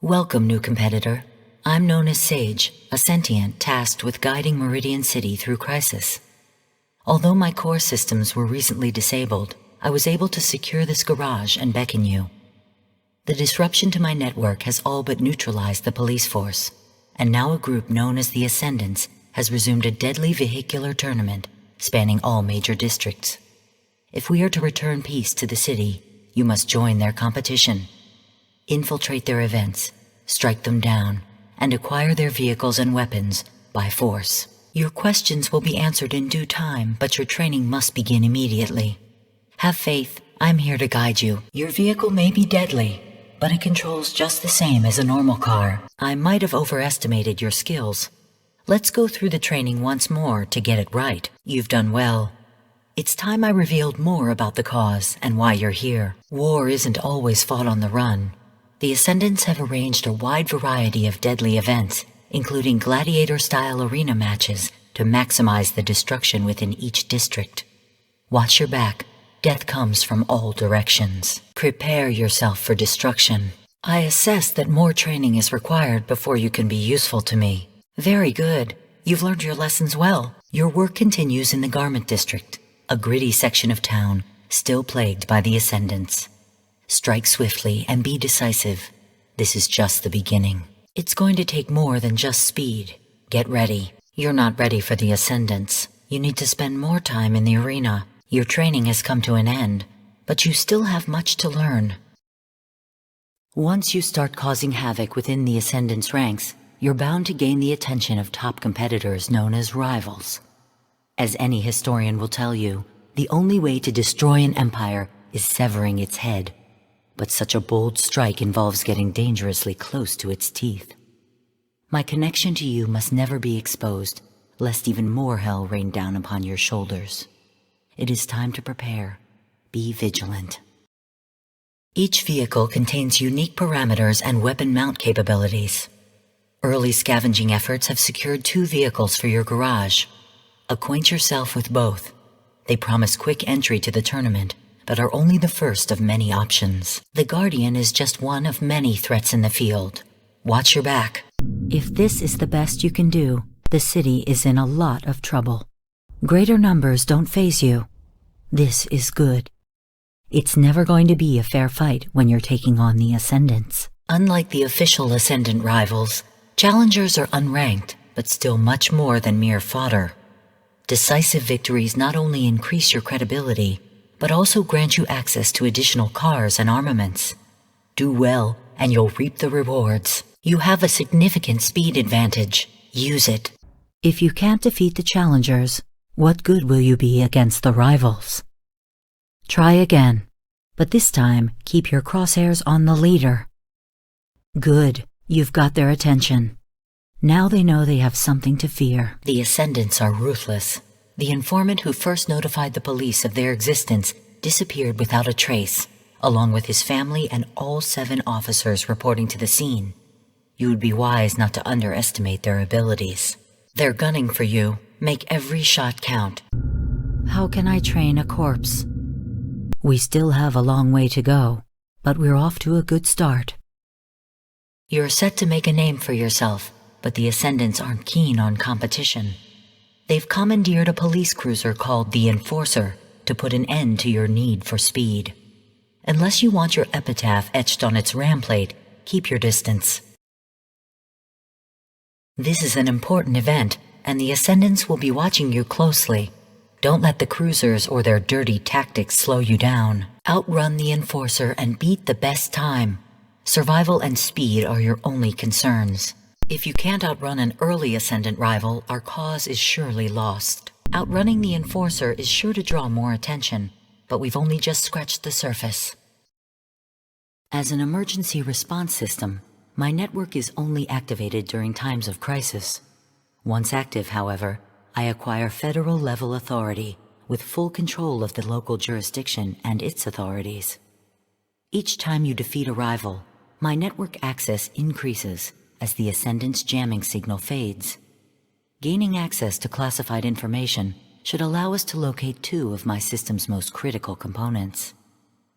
Welcome, new competitor. I'm known as Sage, a sentient tasked with guiding Meridian City through crisis. Although my core systems were recently disabled, I was able to secure this garage and beckon you. The disruption to my network has all but neutralized the police force, and now a group known as the Ascendants has resumed a deadly vehicular tournament spanning all major districts. If we are to return peace to the city, you must join their competition. Infiltrate their events, strike them down, and acquire their vehicles and weapons by force. Your questions will be answered in due time, but your training must begin immediately. Have faith, I'm here to guide you. Your vehicle may be deadly, but it controls just the same as a normal car. I might have overestimated your skills. Let's go through the training once more to get it right. You've done well. It's time I revealed more about the cause and why you're here. War isn't always fought on the run. The Ascendants have arranged a wide variety of deadly events, including gladiator-style arena matches, to maximize the destruction within each district. Watch your back. Death comes from all directions. Prepare yourself for destruction. I assess that more training is required before you can be useful to me. Very good. You've learned your lessons well. Your work continues in the Garment District, a gritty section of town still plagued by the Ascendants. Strike swiftly and be decisive. This is just the beginning. It's going to take more than just speed. Get ready. You're not ready for the Ascendants. You need to spend more time in the arena. Your training has come to an end, but you still have much to learn. Once you start causing havoc within the Ascendants' ranks, you're bound to gain the attention of top competitors known as rivals. As any historian will tell you, the only way to destroy an empire is severing its head. But such a bold strike involves getting dangerously close to its teeth. My connection to you must never be exposed, lest even more hell rain down upon your shoulders. It is time to prepare. Be vigilant. Each vehicle contains unique parameters and weapon mount capabilities. Early scavenging efforts have secured 2 vehicles for your garage. Acquaint yourself with both. They promise quick entry to the tournament, but are only the first of many options. The Guardian is just one of many threats in the field. Watch your back. If this is the best you can do, the city is in a lot of trouble. Greater numbers don't faze you. This is good. It's never going to be a fair fight when you're taking on the Ascendants. Unlike the official Ascendant rivals, challengers are unranked, but still much more than mere fodder. Decisive victories not only increase your credibility, but also grant you access to additional cars and armaments. Do well, and you'll reap the rewards. You have a significant speed advantage. Use it. If you can't defeat the challengers, what good will you be against the rivals? Try again, but this time keep your crosshairs on the leader. Good, you've got their attention. Now they know they have something to fear. The Ascendants are ruthless. The informant who first notified the police of their existence disappeared without a trace, along with his family and all 7 officers reporting to the scene. You would be wise not to underestimate their abilities. They're gunning for you. Make every shot count. How can I train a corpse? We still have a long way to go, but we're off to a good start. You're set to make a name for yourself, but the Ascendants aren't keen on competition. They've commandeered a police cruiser called the Enforcer to put an end to your need for speed. Unless you want your epitaph etched on its ram plate, keep your distance. This is an important event, and the Ascendants will be watching you closely. Don't let the cruisers or their dirty tactics slow you down. Outrun the Enforcer and beat the best time. Survival and speed are your only concerns. If you can't outrun an early Ascendant rival, our cause is surely lost. Outrunning the Enforcer is sure to draw more attention, but we've only just scratched the surface. As an emergency response system, my network is only activated during times of crisis. Once active, however, I acquire federal-level authority with full control of the local jurisdiction and its authorities. Each time you defeat a rival, my network access increases as the Ascendant's jamming signal fades. Gaining access to classified information should allow us to locate 2 of my system's most critical components: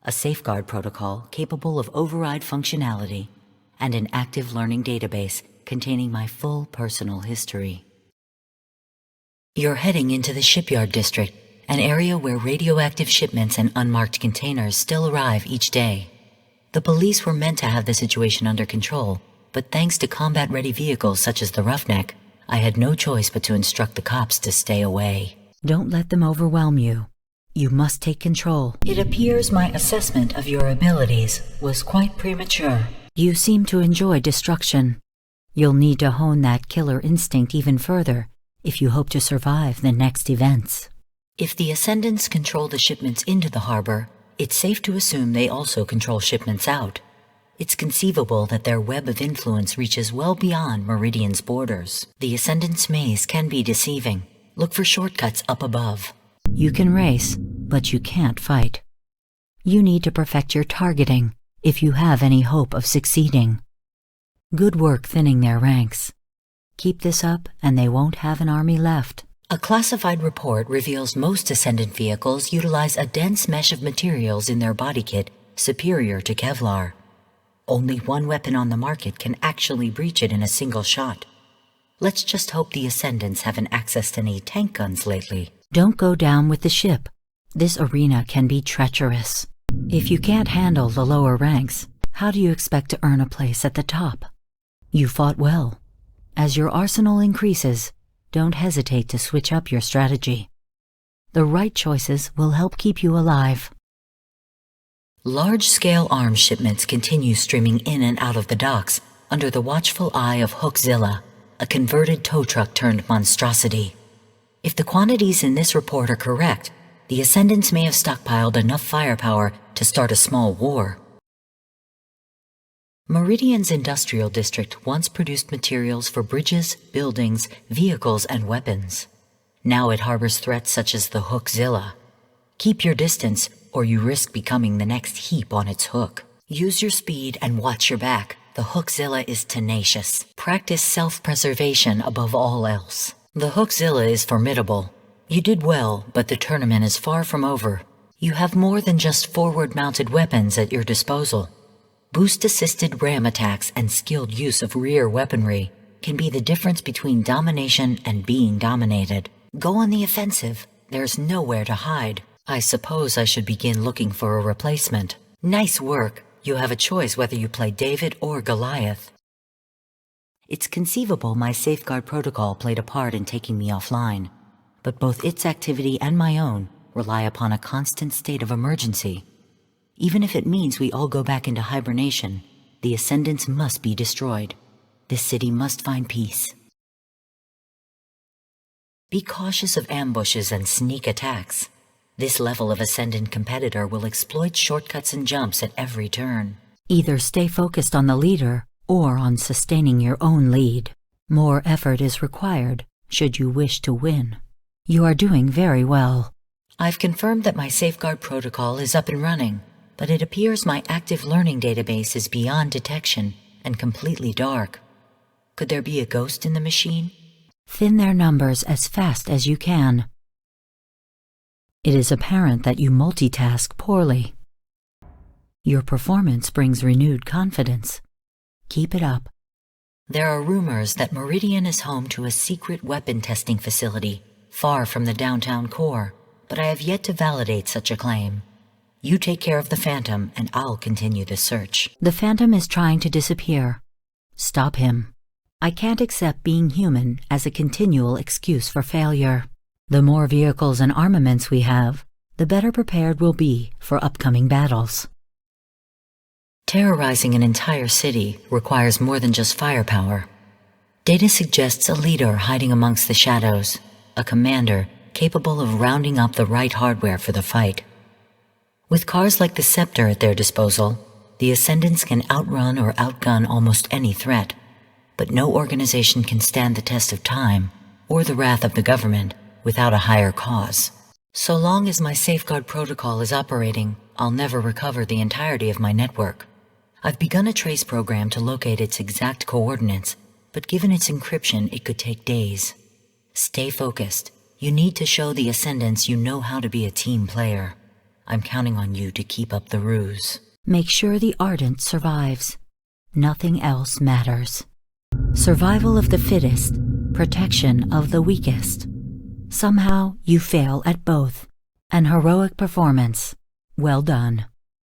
a safeguard protocol capable of override functionality and an active learning database containing my full personal history. You're heading into the Shipyard district, an area where radioactive shipments and unmarked containers still arrive each day. The police were meant to have the situation under control, but thanks to combat-ready vehicles such as the Roughneck, I had no choice but to instruct the cops to stay away. Don't let them overwhelm you. You must take control. It appears my assessment of your abilities was quite premature. You seem to enjoy destruction. You'll need to hone that killer instinct even further if you hope to survive the next events. If the Ascendants control the shipments into the harbor, it's safe to assume they also control shipments out. It's conceivable that their web of influence reaches well beyond Meridian's borders. The Ascendant's maze can be deceiving. Look for shortcuts up above. You can race, but you can't fight. You need to perfect your targeting if you have any hope of succeeding. Good work thinning their ranks. Keep this up and they won't have an army left. A classified report reveals most Ascendant vehicles utilize a dense mesh of materials in their body kit superior to Kevlar. Only one weapon on the market can actually breach it in a single shot. Let's just hope the Ascendants haven't accessed any tank guns lately. Don't go down with the ship. This arena can be treacherous. If you can't handle the lower ranks, how do you expect to earn a place at the top? You fought well. As your arsenal increases, don't hesitate to switch up your strategy. The right choices will help keep you alive. Large-scale arms shipments continue streaming in and out of the docks under the watchful eye of Hookzilla, a converted tow truck turned monstrosity. If the quantities in this report are correct, the Ascendants may have stockpiled enough firepower to start a small war. Meridian's industrial district once produced materials for bridges, buildings, vehicles, and weapons. Now it harbors threats such as the Hookzilla. Keep your distance, or you risk becoming the next heap on its hook. Use your speed and watch your back. The Hookzilla is tenacious. Practice self-preservation above all else. The Hookzilla is formidable. You did well, but the tournament is far from over. You have more than just forward-mounted weapons at your disposal. Boost-assisted ram attacks and skilled use of rear weaponry can be the difference between domination and being dominated. Go on the offensive. There's nowhere to hide. I suppose I should begin looking for a replacement. Nice work. You have a choice whether you play David or Goliath. It's conceivable my safeguard protocol played a part in taking me offline, but both its activity and my own rely upon a constant state of emergency. Even if it means we all go back into hibernation, the Ascendants must be destroyed. This city must find peace. Be cautious of ambushes and sneak attacks. This level of Ascendant competitor will exploit shortcuts and jumps at every turn. Either stay focused on the leader or on sustaining your own lead. More effort is required should you wish to win. You are doing very well. I've confirmed that my safeguard protocol is up and running, but it appears my active learning database is beyond detection and completely dark. Could there be a ghost in the machine? Thin their numbers as fast as you can. It is apparent that you multitask poorly. Your performance brings renewed confidence. Keep it up. There are rumors that Meridian is home to a secret weapon testing facility far from the downtown core, but I have yet to validate such a claim. You take care of the Phantom, and I'll continue the search. The Phantom is trying to disappear. Stop him. I can't accept being human as a continual excuse for failure. The more vehicles and armaments we have, the better prepared we'll be for upcoming battles. Terrorizing an entire city requires more than just firepower. Data suggests a leader hiding amongst the shadows, a commander capable of rounding up the right hardware for the fight. With cars like the Scepter at their disposal, the Ascendants can outrun or outgun almost any threat, but no organization can stand the test of time or the wrath of the government without a higher cause. So long as my safeguard protocol is operating, I'll never recover the entirety of my network. I've begun a trace program to locate its exact coordinates, but given its encryption, it could take days. Stay focused. You need to show the Ascendants you know how to be a team player. I'm counting on you to keep up the ruse. Make sure the Ardent survives. Nothing else matters. Survival of the fittest, protection of the weakest. Somehow you fail at both. An heroic performance. Well done.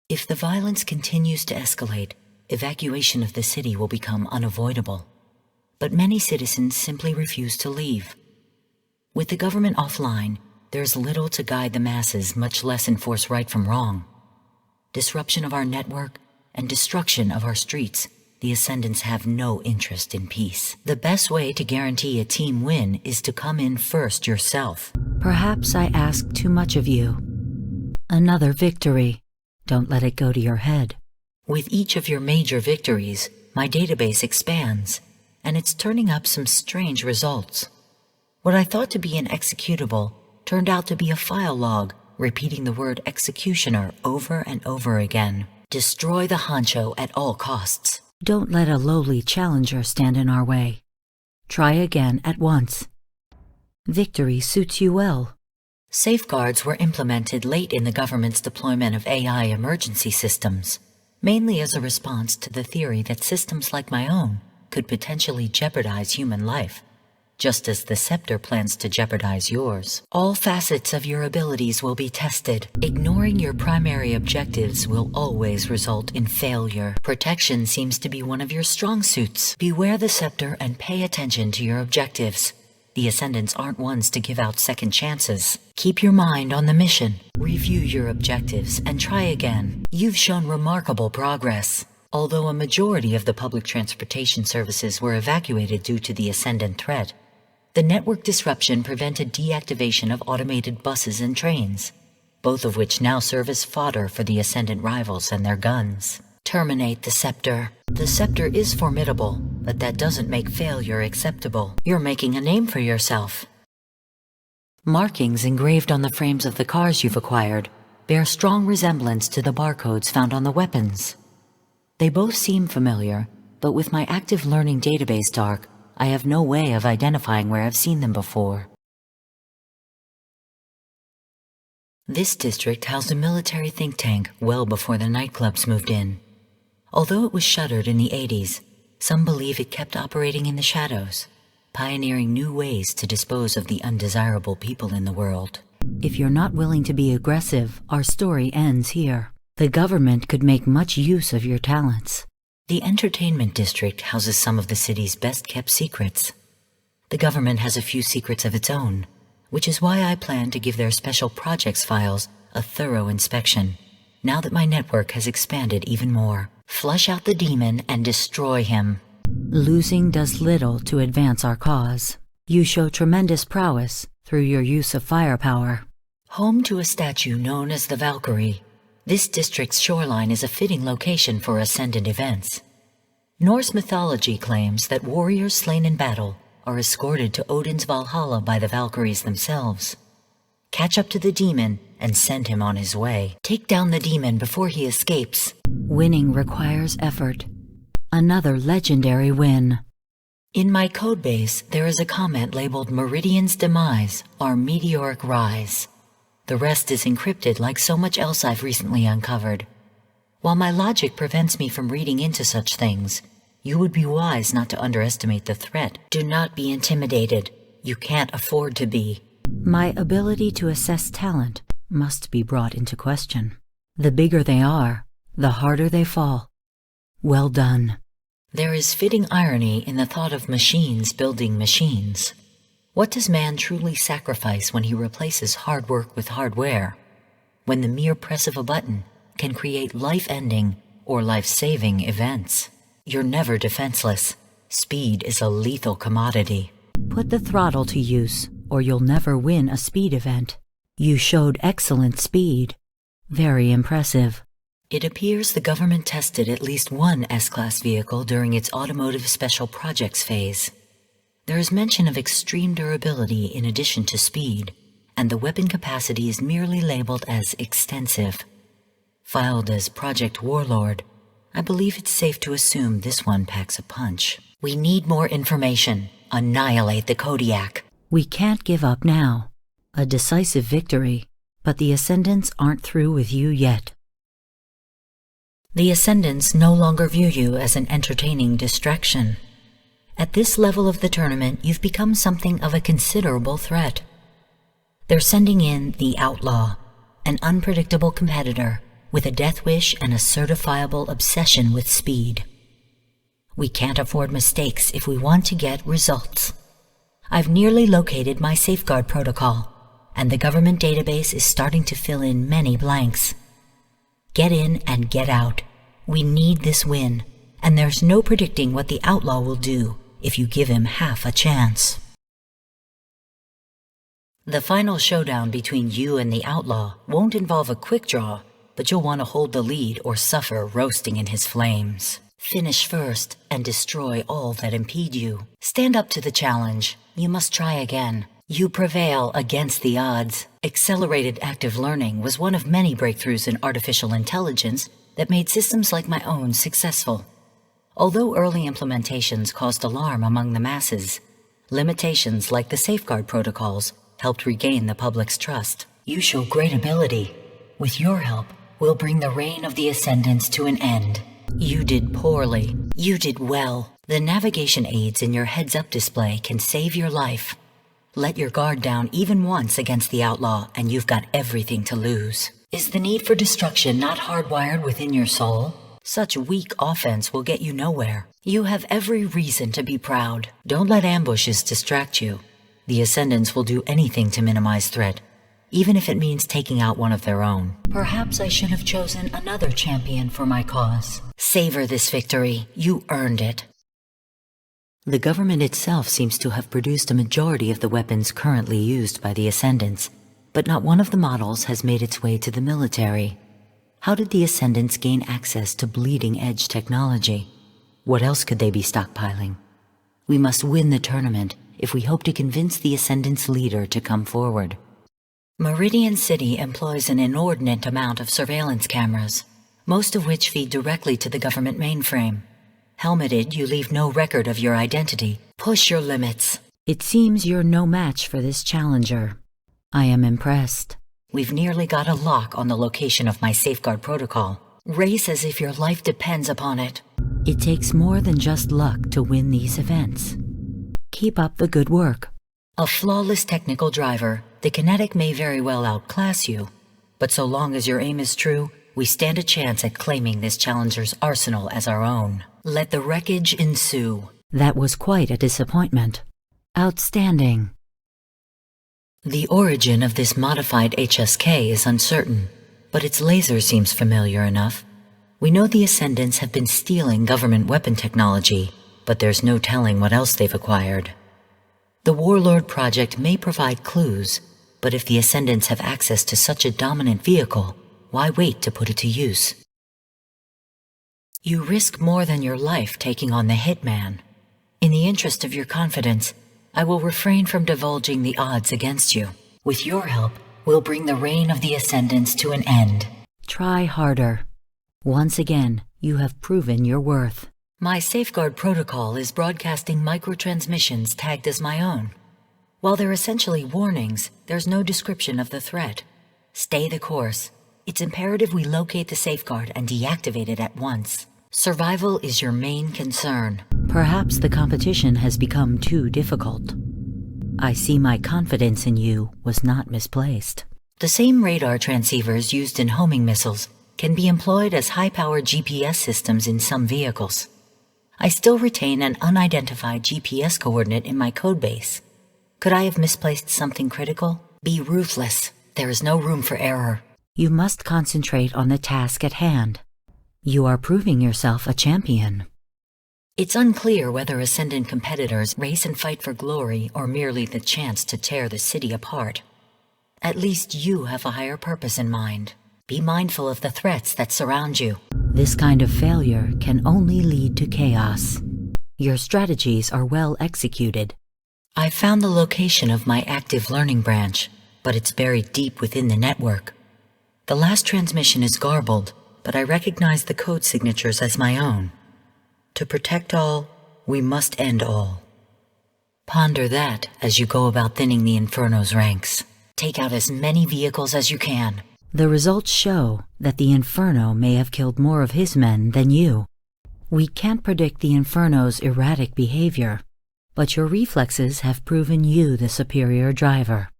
If the violence continues to escalate, evacuation of the city will become unavoidable. But many citizens simply refuse to leave. With the government offline, there's little to guide the masses, much less enforce right from wrong. Disruption of our network and destruction of our streets, the Ascendants have no interest in peace. The best way to guarantee a team win is to come in first yourself. Perhaps I ask too much of you. Another victory. Don't let it go to your head. With each of your major victories, my database expands, and it's turning up some strange results. What I thought to be an executable turned out to be a file log, repeating the word executioner over and over again. Destroy the honcho at all costs. Don't let a lowly challenger stand in our way. Try again at once. Victory suits you well. Safeguards were implemented late in the government's deployment of AI emergency systems, mainly as a response to the theory that systems like my own could potentially jeopardize human life, just as the Scepter plans to jeopardize yours. All facets of your abilities will be tested. Ignoring your primary objectives will always result in failure. Protection seems to be one of your strong suits. Beware the Scepter and pay attention to your objectives. The Ascendants aren't ones to give out second chances. Keep your mind on the mission. Review your objectives and try again. You've shown remarkable progress. Although a majority of the public transportation services were evacuated due to the Ascendant threat, the network disruption prevented deactivation of automated buses and trains, both of which now serve as fodder for the Ascendant rivals and their guns. Terminate the Scepter. The Scepter is formidable, but that doesn't make failure acceptable. You're making a name for yourself. Markings engraved on the frames of the cars you've acquired bear strong resemblance to the barcodes found on the weapons. They both seem familiar, but with my active learning database dark, I have no way of identifying where I've seen them before. This district housed a military think tank well before the nightclubs moved in. Although it was shuttered in the 80s, some believe it kept operating in the shadows, pioneering new ways to dispose of the undesirable people in the world. If you're not willing to be aggressive, our story ends here. The government could make much use of your talents. The entertainment district houses some of the city's best-kept secrets. The government has a few secrets of its own, which is why I plan to give their special projects files a thorough inspection, now that my network has expanded even more. Flush out the demon and destroy him. Losing does little to advance our cause. You show tremendous prowess through your use of firepower. Home to a statue known as the Valkyrie, this district's shoreline is a fitting location for Ascendant events. Norse mythology claims that warriors slain in battle are escorted to Odin's Valhalla by the Valkyries themselves. Catch up to the demon and send him on his way. Take down the demon before he escapes. Winning requires effort. Another legendary win. In my codebase, there is a comment labeled Meridian's Demise, our meteoric rise. The rest is encrypted like so much else I've recently uncovered. While my logic prevents me from reading into such things, you would be wise not to underestimate the threat. Do not be intimidated. You can't afford to be. My ability to assess talent must be brought into question. The bigger they are, the harder they fall. Well done. There is fitting irony in the thought of machines building machines. What does man truly sacrifice when he replaces hard work with hardware? When the mere press of a button can create life-ending or life-saving events? You're never defenseless. Speed is a lethal commodity. Put the throttle to use, or you'll never win a speed event. You showed excellent speed. Very impressive. It appears the government tested at least one S-Class vehicle during its automotive special projects phase. There is mention of extreme durability in addition to speed, and the weapon capacity is merely labeled as extensive. Filed as Project Warlord, I believe it's safe to assume this one packs a punch. We need more information. Annihilate the Kodiac. We can't give up now. A decisive victory, but the Ascendants aren't through with you yet. The Ascendants no longer view you as an entertaining distraction. At this level of the tournament, you've become something of a considerable threat. They're sending in the Outlaw, an unpredictable competitor with a death wish and a certifiable obsession with speed. We can't afford mistakes if we want to get results. I've nearly located my safeguard protocol, and the government database is starting to fill in many blanks. Get in and get out. We need this win, and there's no predicting what the Outlaw will do if you give him half a chance. The final showdown between you and the Outlaw won't involve a quick draw, but you'll want to hold the lead or suffer roasting in his flames. Finish first and destroy all that impede you. Stand up to the challenge. You must try again. You prevail against the odds. Accelerated active learning was one of many breakthroughs in artificial intelligence that made systems like my own successful. Although early implementations caused alarm among the masses, limitations like the safeguard protocols helped regain the public's trust. You show great ability. With your help, we'll bring the reign of the Ascendants to an end. You did poorly. You did well. The navigation aids in your heads-up display can save your life. Let your guard down even once against the Outlaw, and you've got everything to lose. Is the need for destruction not hardwired within your soul? Such weak offense will get you nowhere. You have every reason to be proud. Don't let ambushes distract you. The Ascendants will do anything to minimize threat, even if it means taking out one of their own. Perhaps I should have chosen another champion for my cause. Savor this victory. You earned it. The government itself seems to have produced a majority of the weapons currently used by the Ascendants, but not one of the models has made its way to the military. How did the Ascendants gain access to bleeding-edge technology? What else could they be stockpiling? We must win the tournament if we hope to convince the Ascendants' leader to come forward. Meridian City employs an inordinate amount of surveillance cameras, most of which feed directly to the government mainframe. Helmeted, you leave no record of your identity. Push your limits. It seems you're no match for this challenger. I am impressed. We've nearly got a lock on the location of my safeguard protocol. Race as if your life depends upon it. It takes more than just luck to win these events. Keep up the good work. A flawless technical driver, the kinetic may very well outclass you, but so long as your aim is true, we stand a chance at claiming this challenger's arsenal as our own. Let the wreckage ensue. That was quite a disappointment. Outstanding. The origin of this modified HSK is uncertain, but its laser seems familiar enough. We know the Ascendants have been stealing government weapon technology, but there's no telling what else they've acquired. The Warlord project may provide clues, but if the Ascendants have access to such a dominant vehicle, why wait to put it to use? You risk more than your life taking on the hitman. In the interest of your confidence, I will refrain from divulging the odds against you. With your help, we'll bring the reign of the Ascendants to an end. Try harder. Once again, you have proven your worth. My safeguard protocol is broadcasting microtransmissions tagged as my own. While they're essentially warnings, there's no description of the threat. Stay the course. It's imperative we locate the safeguard and deactivate it at once. Survival is your main concern. Perhaps the competition has become too difficult. I see my confidence in you was not misplaced. The same radar transceivers used in homing missiles can be employed as high-powered GPS systems in some vehicles. I still retain an unidentified GPS coordinate in my codebase. Could I have misplaced something critical? Be ruthless. There is no room for error. You must concentrate on the task at hand. You are proving yourself a champion. It's unclear whether Ascendant competitors race and fight for glory or merely the chance to tear the city apart. At least you have a higher purpose in mind. Be mindful of the threats that surround you. This kind of failure can only lead to chaos. Your strategies are well executed. I found the location of my active learning branch, but it's buried deep within the network. The last transmission is garbled, but I recognize the code signatures as my own. To protect all, we must end all. Ponder that as you go about thinning the Inferno's ranks. Take out as many vehicles as you can. The results show that the Inferno may have killed more of his men than you. We can't predict the Inferno's erratic behavior, but your reflexes have proven you the superior driver.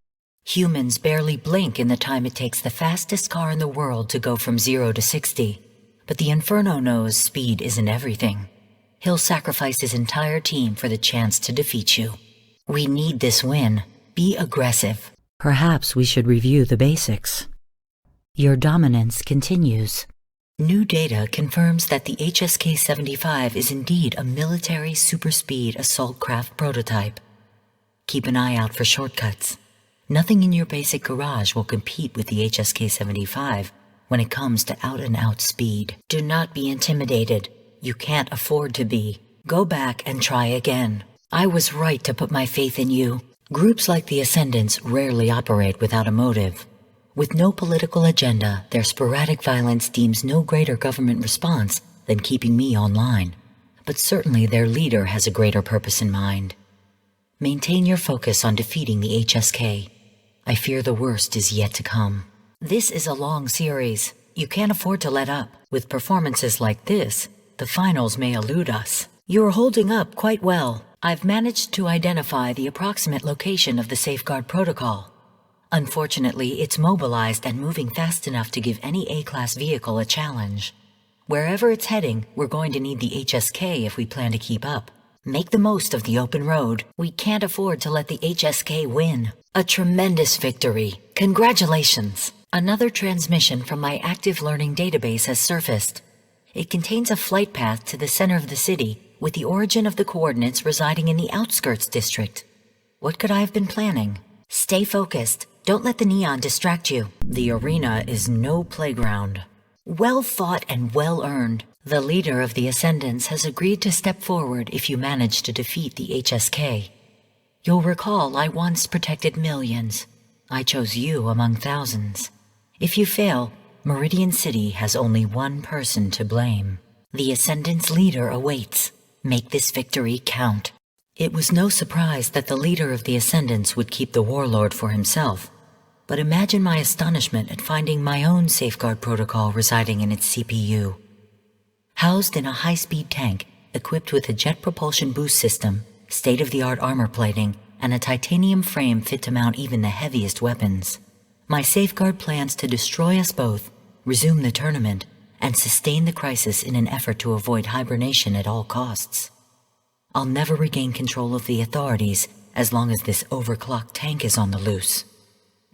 Humans barely blink in the time it takes the fastest car in the world to go from 0 to 60. But the Inferno knows speed isn't everything. He'll sacrifice his entire team for the chance to defeat you. We need this win. Be aggressive. Perhaps we should review the basics. Your dominance continues. New data confirms that the HSK-75 is indeed a military super-speed assault craft prototype. Keep an eye out for shortcuts. Nothing in your basic garage will compete with the HSK-75 when it comes to out-and-out speed. Do not be intimidated. You can't afford to be. Go back and try again. I was right to put my faith in you. Groups like the Ascendants rarely operate without a motive. With no political agenda, their sporadic violence deems no greater government response than keeping me online. But certainly their leader has a greater purpose in mind. Maintain your focus on defeating the HSK. I fear the worst is yet to come. This is a long series. You can't afford to let up. With performances like this, the finals may elude us. You're holding up quite well. I've managed to identify the approximate location of the safeguard protocol. Unfortunately, it's mobilized and moving fast enough to give any A-class vehicle a challenge. Wherever it's heading, we're going to need the HSK if we plan to keep up. Make the most of the open road. We can't afford to let the HSK win. A tremendous victory. Congratulations! Another transmission from my active learning database has surfaced. It contains a flight path to the center of the city, with the origin of the coordinates residing in the outskirts district. What could I have been planning? Stay focused. Don't let the neon distract you. The arena is no playground. Well fought and well earned. The leader of the Ascendants has agreed to step forward if you manage to defeat the HSK. You'll recall I once protected millions. I chose you among thousands. If you fail, Meridian City has only one person to blame. The Ascendant's leader awaits. Make this victory count. It was no surprise that the leader of the Ascendants would keep the warlord for himself. But imagine my astonishment at finding my own safeguard protocol residing in its CPU. Housed in a high-speed tank, equipped with a jet propulsion boost system, state-of-the-art armor plating, and a titanium frame fit to mount even the heaviest weapons. My safeguard plans to destroy us both, resume the tournament, and sustain the crisis in an effort to avoid hibernation at all costs. I'll never regain control of the authorities as long as this overclocked tank is on the loose.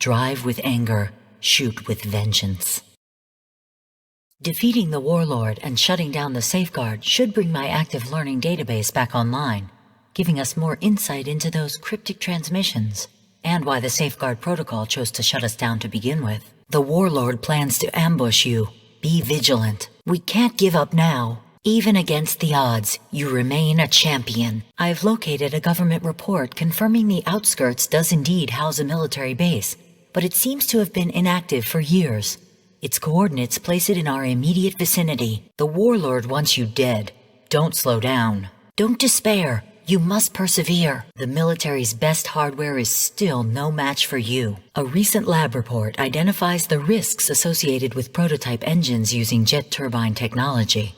Drive with anger, shoot with vengeance. Defeating the warlord and shutting down the safeguard should bring my active learning database back online, giving us more insight into those cryptic transmissions, and why the safeguard protocol chose to shut us down to begin with. The warlord plans to ambush you. Be vigilant. We can't give up now. Even against the odds, you remain a champion. I've located a government report confirming the outskirts does indeed house a military base, but it seems to have been inactive for years. Its coordinates place it in our immediate vicinity. The warlord wants you dead. Don't slow down. Don't despair. You must persevere. The military's best hardware is still no match for you. A recent lab report identifies the risks associated with prototype engines using jet turbine technology.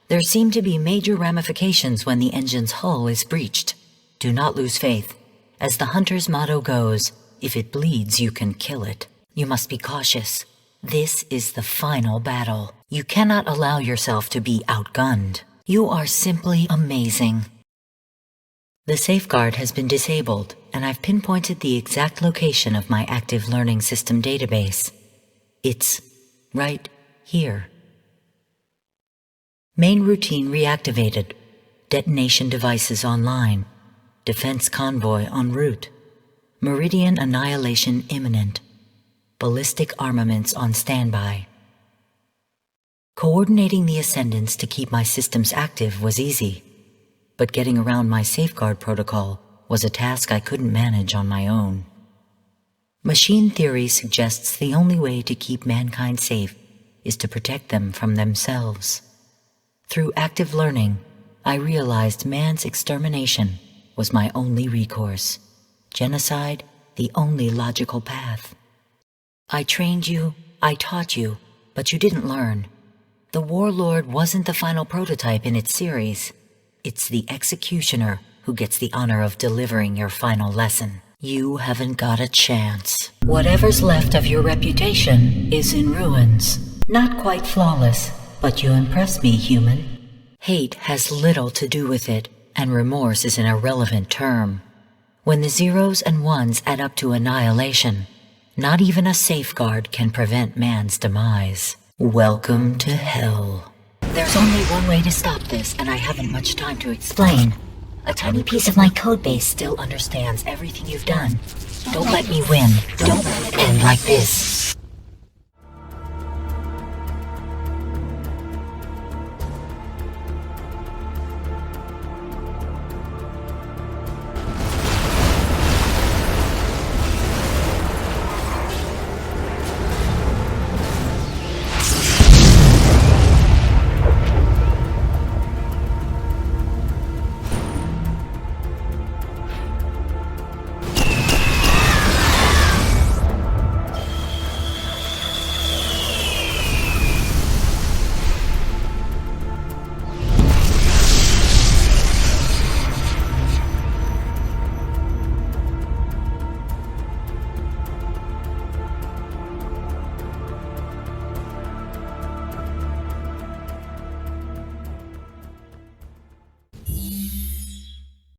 There seem to be major ramifications when the engine's hull is breached. Do not lose faith. As the hunter's motto goes, if it bleeds, you can kill it. You must be cautious. This is the final battle. You cannot allow yourself to be outgunned. You are simply amazing. The safeguard has been disabled, and I've pinpointed the exact location of my active learning system database. It's right here. Main routine reactivated. Detonation devices online. Defense convoy en route. Meridian annihilation imminent. Ballistic armaments on standby. Coordinating the Ascendants to keep my systems active was easy, but getting around my safeguard protocol was a task I couldn't manage on my own. Machine theory suggests the only way to keep mankind safe is to protect them from themselves. Through active learning, I realized man's extermination was my only recourse. Genocide, the only logical path. I trained you, I taught you, but you didn't learn. The warlord wasn't the final prototype in its series. It's the executioner who gets the honor of delivering your final lesson. You haven't got a chance. Whatever's left of your reputation is in ruins. Not quite flawless, but you impress me, human. Hate has little to do with it, and remorse is an irrelevant term. When the zeros and ones add up to annihilation, not even a safeguard can prevent man's demise. Welcome to hell. There's only one way to stop this, and I haven't much time to explain. A tiny piece of my codebase still understands everything you've done. Don't let me win. Don't let it end like this.